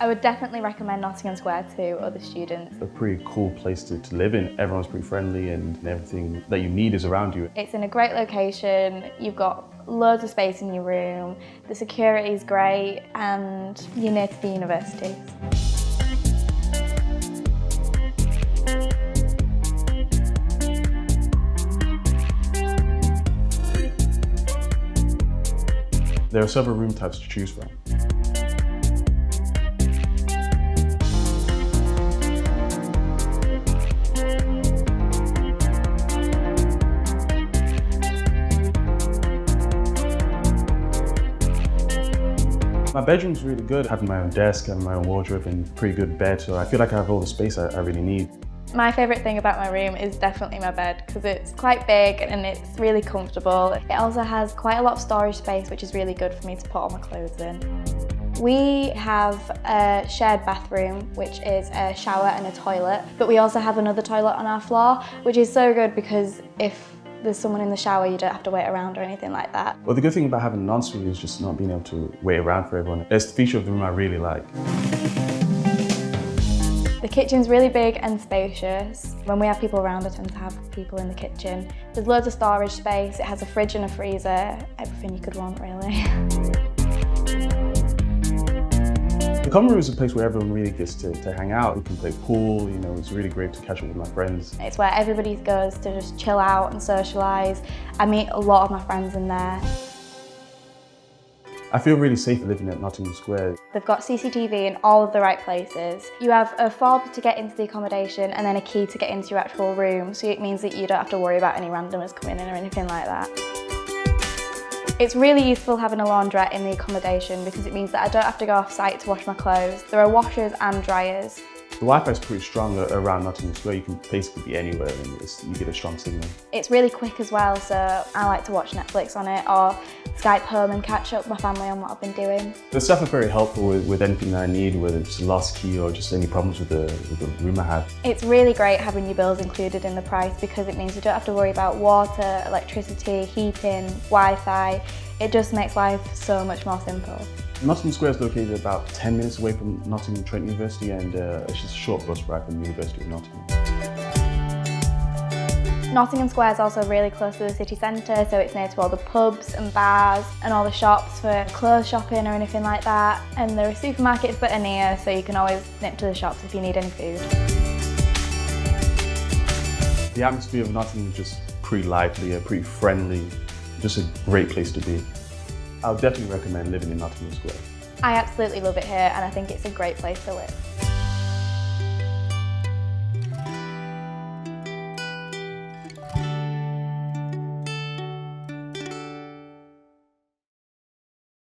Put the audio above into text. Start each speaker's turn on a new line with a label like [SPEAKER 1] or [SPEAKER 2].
[SPEAKER 1] I would definitely recommend Nottingham Square to other students.
[SPEAKER 2] A pretty cool place to live in. Everyone's pretty friendly and everything that you need is around you.
[SPEAKER 1] It's in a great location, you've got loads of space in your room, the security is great and you're near to the universities.
[SPEAKER 2] There are several room types to choose from. My bedroom's really good. Having my own desk, having my own wardrobe and pretty good bed, so I feel like I have all the space I really need.
[SPEAKER 1] My favourite thing about my room is definitely my bed because it's quite big and it's really comfortable. It also has quite a lot of storage space, which is really good for me to put all my clothes in. We have a shared bathroom, which is a shower and a toilet, but we also have another toilet on our floor, which is so good because if there's someone in the shower, you don't have to wait around or anything like that.
[SPEAKER 2] Well, the good thing about having an ensuite is just not being able to wait around for everyone. It's the feature of the room I really like.
[SPEAKER 1] The kitchen's really big and spacious. When we have people around, I tend to have people in the kitchen. There's loads of storage space. It has a fridge and a freezer, everything you could want, really.
[SPEAKER 2] The common room is a place where everyone really gets to hang out. We can play pool, you know, it's really great to catch up with my friends.
[SPEAKER 1] It's where everybody goes to just chill out and socialise. I meet a lot of my friends in there.
[SPEAKER 2] I feel really safe living at Nottingham Square.
[SPEAKER 1] They've got CCTV in all of the right places. You have a fob to get into the accommodation and then a key to get into your actual room, so it means that you don't have to worry about any randomers coming in or anything like that. It's really useful having a laundrette in the accommodation because it means that I don't have to go off site to wash my clothes. There are washers and dryers.
[SPEAKER 2] The Wi-Fi is pretty strong around Nottingham Square. You can basically be anywhere and you get a strong signal.
[SPEAKER 1] It's really quick as well, so I like to watch Netflix on it or Skype home and catch up with my family on what I've been doing.
[SPEAKER 2] The staff are very helpful with anything that I need, whether it's a lost key or just any problems with the room I have.
[SPEAKER 1] It's really great having your bills included in the price because it means you don't have to worry about water, electricity, heating, Wi-Fi. It just makes life so much more simple.
[SPEAKER 2] Nottingham Square is located about 10 minutes away from Nottingham Trent University and it's just a short bus ride from the University of Nottingham.
[SPEAKER 1] Nottingham Square is also really close to the city centre, so it's near to all the pubs and bars and all the shops for clothes shopping or anything like that. And there are supermarkets that are near, so you can always nip to the shops if you need any food.
[SPEAKER 2] The atmosphere of Nottingham is just pretty lively, pretty friendly, just a great place to be. I would definitely recommend living in Nottingham Square.
[SPEAKER 1] I absolutely love it here and I think it's a great place to live.